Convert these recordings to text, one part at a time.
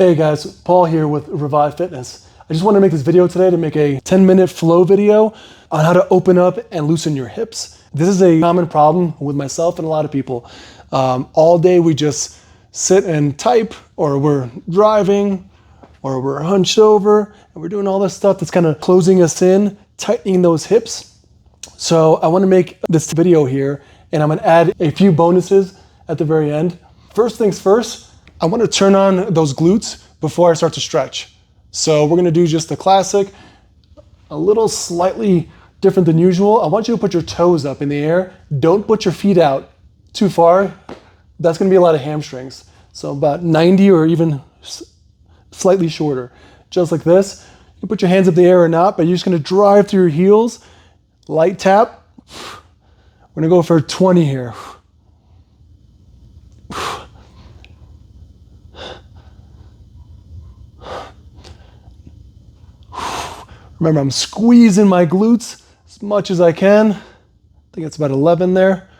Hey guys, Paul here with Revive Fitness. I just want to make this video today to make a 10-minute flow video on how to open up and loosen your hips. This is a common problem with myself and a lot of people. All day we just sit and type, or we're driving, or we're hunched over, and we're doing all this stuff that's kind of closing us in, tightening those hips. So I want to make this video here, and I'm going to add a few bonuses at the very end. First things first, I want to turn on those glutes before I start to stretch. So we're going to do just the classic, a little slightly different than usual. I want you to put your toes up in the air. Don't put your feet out too far. That's going to be a lot of hamstrings. So about 90 or even slightly shorter. Just like this. You can put your hands up in the air or not, but you're just going to drive through your heels. Light tap. We're going to go for 20 here. Remember, I'm squeezing my glutes as much as I can. I think it's about 11 there.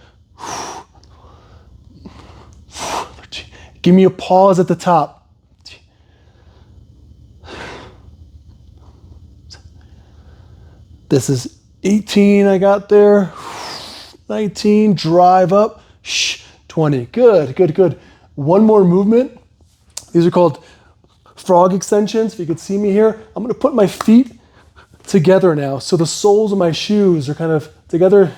Give me a pause at the top. This is 18 I got there. 19, drive up. 20, good, good, good. One more movement. These are called frog extensions. If you could see me here, I'm gonna put my feet together now. So the soles of my shoes are kind of together,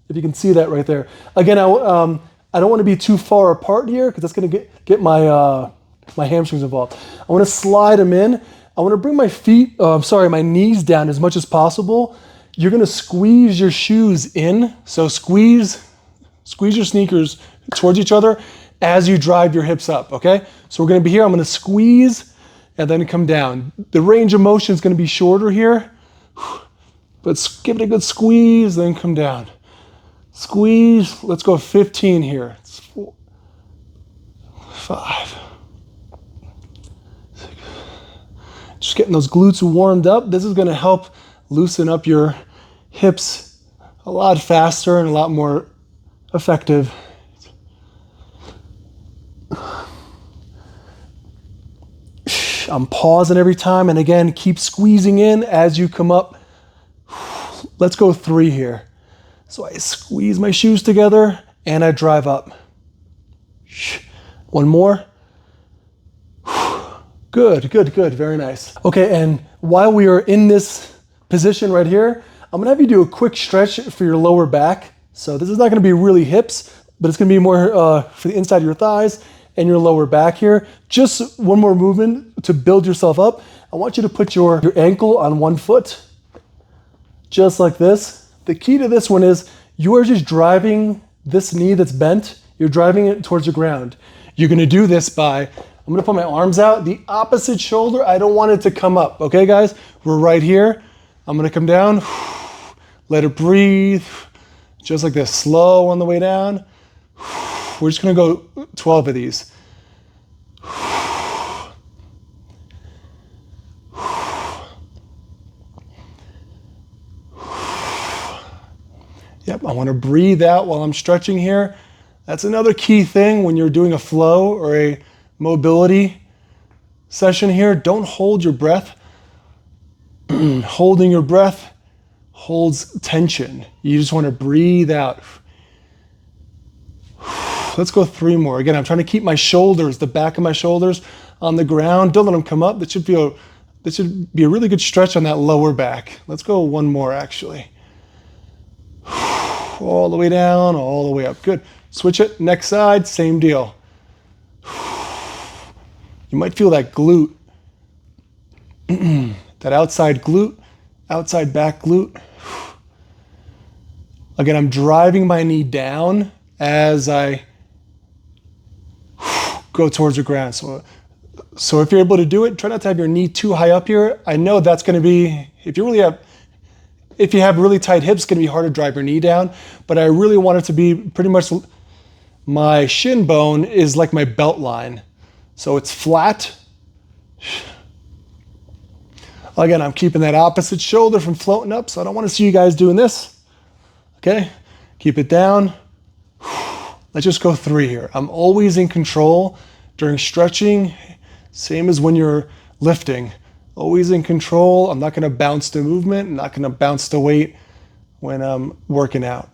if you can see that right there. Again, I don't want to be too far apart here because that's going to get my my hamstrings involved. I want to slide them in. I want to bring my feet, my knees down as much as possible. You're going to squeeze your shoes in. So squeeze your sneakers towards each other as you drive your hips up, okay? So we're going to be here. I'm going to squeeze and then come down. The range of motion is going to be shorter here. But give it a good squeeze, then come down. Squeeze, let's go 15 here. It's 4, 5, 6. Just getting those glutes warmed up. This is gonna help loosen up your hips a lot faster and a lot more effective. I'm pausing every time, and again, keep squeezing in as you come up. Let's go 3 here. So I squeeze my shoes together and I drive up. One more. Good, good, good, very nice. Okay, and while we are in this position right here, I'm gonna have you do a quick stretch for your lower back. So this is not gonna be really hips, but it's gonna be more for the inside of your thighs and your lower back here. Just one more movement to build yourself up. I want you to put your ankle on one foot, just like this. The key to this one is you are just driving this knee that's bent, you're driving it towards the ground. You're gonna do this by, I'm gonna put my arms out, the opposite shoulder, I don't want it to come up, okay guys? We're right here. I'm gonna come down, let it breathe, just like this, slow on the way down. We're just gonna go 12 of these. Yep, I want to breathe out while I'm stretching here. That's another key thing when you're doing a flow or a mobility session here. Don't hold your breath. Holding your breath holds tension. You just want to breathe out. Let's go 3 more. Again, I'm trying to keep my shoulders, the back of my shoulders on the ground. Don't let them come up. That should be a really good stretch on that lower back. Let's go 1 more actually. All the way down, all the way up. Good. Switch it. Next side, same deal. You might feel that glute. That outside glute, outside back glute. Again, I'm driving my knee down as I go towards the ground. So if you're able to do it, try not to have your knee too high up here. I know that's going to be, if you have really tight hips, it's going to be hard to drive your knee down, but I really want it to be pretty much, my shin bone is like my belt line. So it's flat. Again, I'm keeping that opposite shoulder from floating up, so I don't want to see you guys doing this. Okay, keep it down. Let's just go 3 here. I'm always in control during stretching. Same as when you're lifting. Always in control. I'm not gonna bounce the movement. I'm not gonna bounce the weight when I'm working out.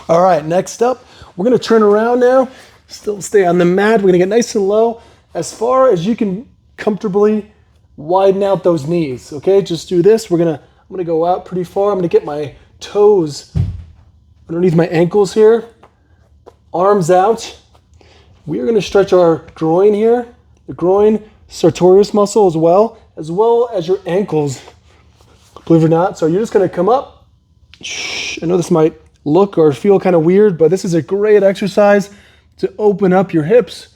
All right, next up, we're gonna turn around now. Still stay on the mat. We're gonna get nice and low as far as you can comfortably widen out those knees, okay? Just do this. I'm gonna go out pretty far. I'm gonna get my toes underneath my ankles here. Arms out. We are gonna stretch our groin here. The groin sartorius muscle as well as your ankles, believe it or not. So you're just gonna come up. I know this might look or feel kind of weird, but this is a great exercise to open up your hips.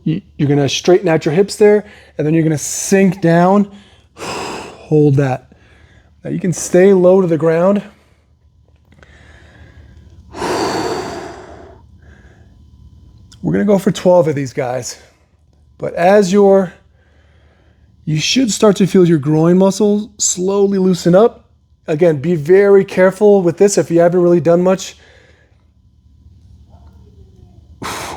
You're gonna straighten out your hips there, and then you're gonna sink down. Hold that. Now you can stay low to the ground. We're gonna go for 12 of these guys. But you should start to feel your groin muscles slowly loosen up. Again, be very careful with this if you haven't really done much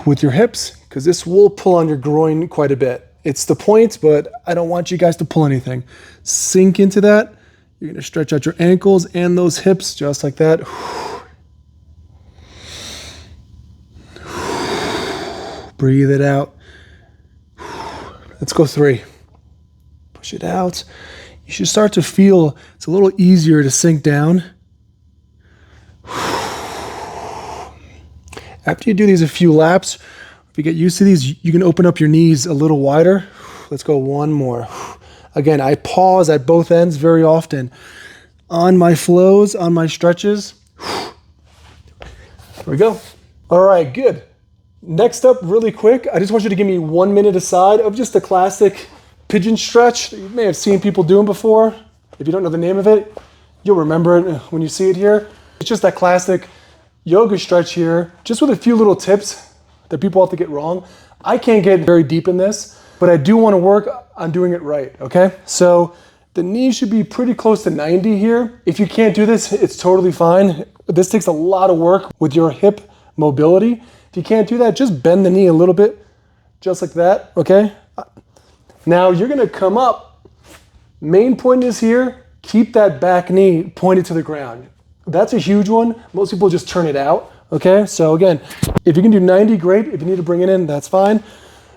with your hips, because this will pull on your groin quite a bit. It's the point, but I don't want you guys to pull anything. Sink into that. You're gonna stretch out your ankles and those hips just like that. Breathe it out. Let's go 3. Push it out. You should start to feel it's a little easier to sink down. After you do these a few laps, if you get used to these, you can open up your knees a little wider. Let's go 1 more. Again, I pause at both ends very often. On my flows, on my stretches. There we go. All right, good. Next up, really quick, I just want you to give me 1 minute aside of just the classic pigeon stretch that you may have seen people doing before. If you don't know the name of it, you'll remember it when you see it here. It's just that classic yoga stretch here, just with a few little tips that people have to get wrong. I can't get very deep in this, but I do want to work on doing it right, okay? So the knee should be pretty close to 90 here. If you can't do this, it's totally fine. This takes a lot of work with your hip mobility. If you can't do that, just bend the knee a little bit, just like that, okay? Now you're gonna come up. Main point is here, keep that back knee pointed to the ground. That's a huge one. Most people just turn it out, okay? So again, if you can do 90, great. If you need to bring it in, that's fine.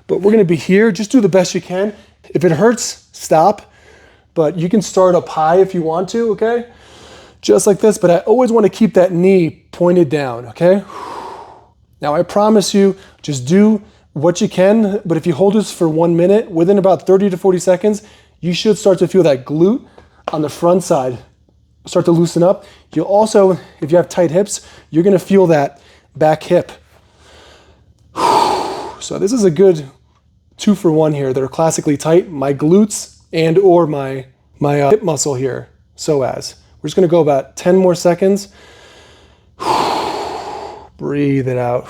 But we're gonna be here, just do the best you can. If it hurts, stop. But you can start up high if you want to, okay? Just like this, but I always wanna keep that knee pointed down, okay? Now I promise you, just do what you can, but if you hold this for 1 minute, within about 30 to 40 seconds, you should start to feel that glute on the front side start to loosen up. You'll also, if you have tight hips, you're gonna feel that back hip. So this is a good 2 for 1 here that are classically tight, my glutes and or my hip muscle here, psoas. We're just gonna go about 10 more seconds. Breathe it out.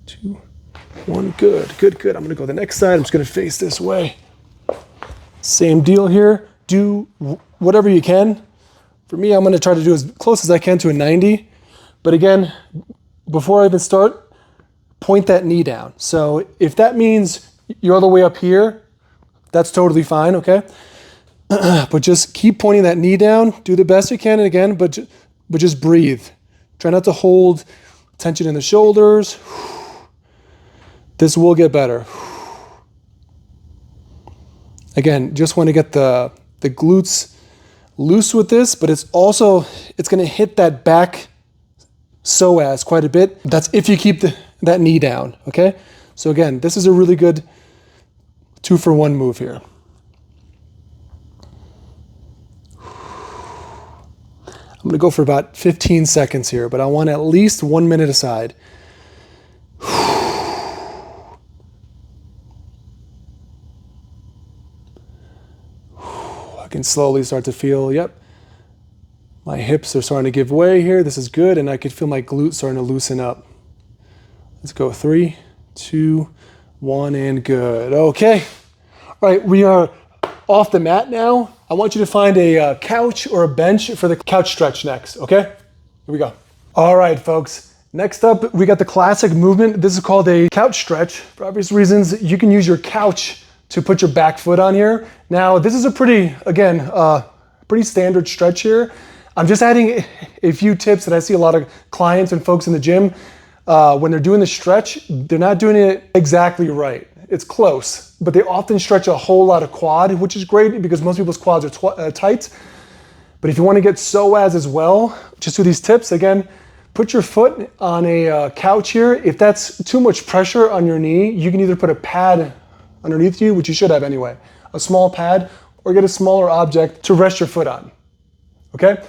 2, 1, good. I'm gonna go the next side. I'm just gonna face this way. Same deal here. Do whatever you can. For me, I'm gonna try to do as close as I can to a 90. But again, before I even start, point that knee down. So if that means you're all the way up here, that's totally fine, okay? But just keep pointing that knee down. Do the best you can, and again, but just breathe. Try not to hold tension in the shoulders. This will get better. Again, just want to get the glutes loose with this, but it's going to hit that back psoas quite a bit. That's if you keep that knee down, okay? So again, this is a really good 2 for 1 move here. I'm gonna go for about 15 seconds here, but I want at least 1 minute aside. I can slowly start to feel, yep, my hips are starting to give way here. This is good, and I can feel my glutes starting to loosen up. Let's go 3, 2, 1, and good. Okay, all right, we are off the mat now. I want you to find a couch or a bench for the couch stretch next, okay? Here we go. All right, folks. Next up, we got the classic movement. This is called a couch stretch. For obvious reasons, you can use your couch to put your back foot on here. Now, this is a pretty standard stretch here. I'm just adding a few tips that I see a lot of clients and folks in the gym, when they're doing the stretch, they're not doing it exactly right. It's close, but they often stretch a whole lot of quad, which is great because most people's quads are tight. But if you want to get psoas as well, just do these tips. Again, put your foot on a couch here. If that's too much pressure on your knee, you can either put a pad underneath you, which you should have anyway, a small pad, or get a smaller object to rest your foot on, okay?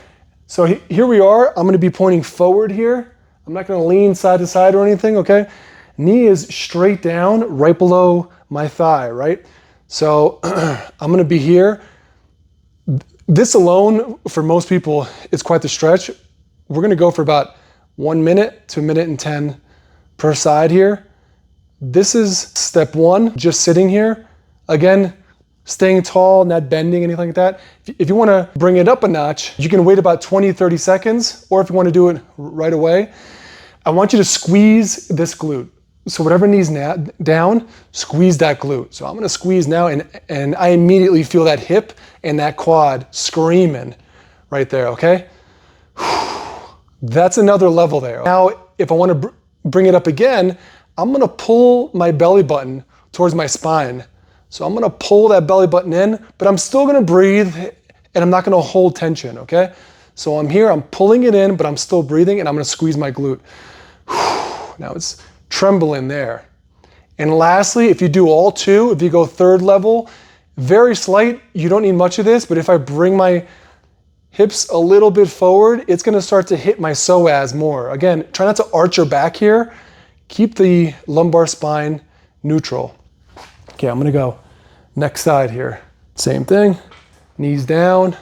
So here we are. I'm gonna be pointing forward here. I'm not gonna lean side to side or anything, okay? Knee is straight down, right below my thigh, right? So I'm gonna be here. This alone, for most people, is quite the stretch. We're gonna go for about 1 minute to 1 minute 10 per side here. This is step one, just sitting here. Again, staying tall, not bending, anything like that. If you wanna bring it up a notch, you can wait about 20, 30 seconds, or if you wanna do it right away, I want you to squeeze this glute. So whatever knee's down, squeeze that glute. So I'm gonna squeeze now, and I immediately feel that hip and that quad screaming right there, okay? That's another level there. Now, if I wanna bring it up again, I'm gonna pull my belly button towards my spine. So I'm gonna pull that belly button in, but I'm still gonna breathe, and I'm not gonna hold tension, okay? So I'm here, I'm pulling it in, but I'm still breathing, and I'm gonna squeeze my glute. Now it's trembling there. And lastly, if you do all two, if you go third level, very slight, you don't need much of this, but if I bring my hips a little bit forward, it's gonna start to hit my psoas more. Again, try not to arch your back here. Keep the lumbar spine neutral. Okay, I'm gonna go next side here. Same thing, knees down.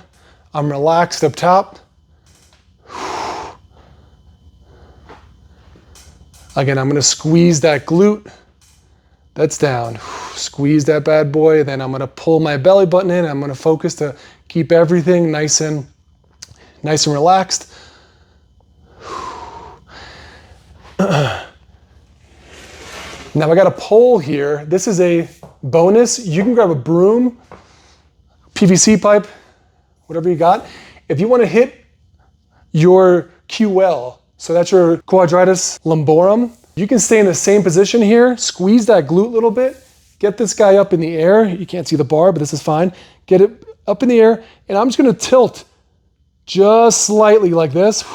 I'm relaxed up top. Again, I'm gonna squeeze that glute. That's down. Squeeze that bad boy. Then I'm gonna pull my belly button in. I'm gonna focus to keep everything nice and relaxed. Now I got a pole here. This is a bonus. You can grab a broom, PVC pipe, whatever you got. If you wanna hit your QL, so that's your quadratus lumborum, you can stay in the same position here, squeeze that glute a little bit, get this guy up in the air. You can't see the bar, but this is fine. Get it up in the air, and I'm just gonna tilt just slightly like this.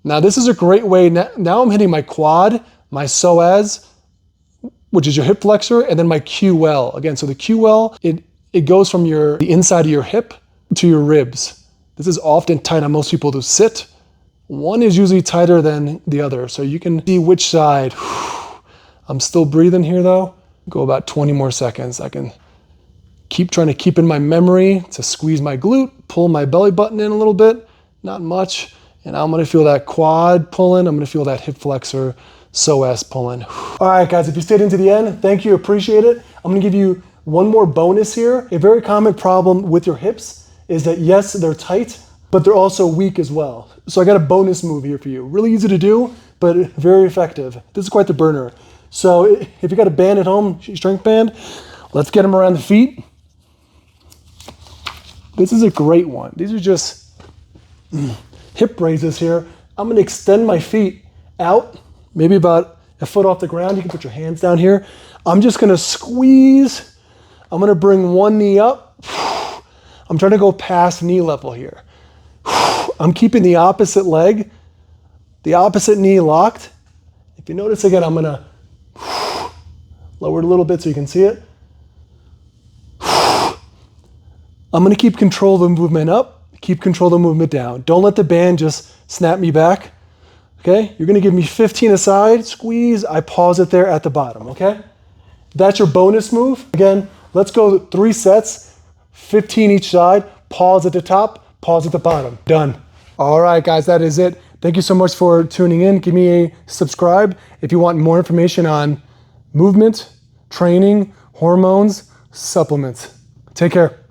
Now this is a great way, now I'm hitting my quad, my psoas, which is your hip flexor, and then my QL. Again, so the QL, it goes from the inside of your hip to your ribs. This is often tight on most people to sit. One is usually tighter than the other, so you can see which side. I'm still breathing here though. Go about 20 more seconds. I can trying to keep in my memory to squeeze my glute, pull my belly button in a little bit, not much, and I'm gonna feel that quad pulling, I'm gonna feel that hip flexor, psoas pulling. All right, guys, if you stayed into the end, thank you, appreciate it. I'm gonna give you one more bonus here. A very common problem with your hips is that yes, they're tight, but they're also weak as well. So I got a bonus move here for you. Really easy to do, but very effective. This is quite the burner. So if you got a band at home, strength band, let's get them around the feet. This is a great one. These are just hip raises here. I'm gonna extend my feet out, maybe about a foot off the ground. You can put your hands down here. I'm just gonna squeeze. I'm gonna bring one knee up. I'm trying to go past knee level here. I'm keeping the opposite leg, the opposite knee locked. If you notice again, I'm gonna lower it a little bit so you can see it. I'm gonna keep control of the movement up, keep control of the movement down. Don't let the band just snap me back, okay? You're gonna give me 15 aside, squeeze, I pause it there at the bottom, okay? That's your bonus move. Again, let's go 3 sets, 15 each side, pause at the top, pause at the bottom, done. All right, guys, that is it. Thank you so much for tuning in. Give me a subscribe if you want more information on movement, training, hormones, supplements. Take care.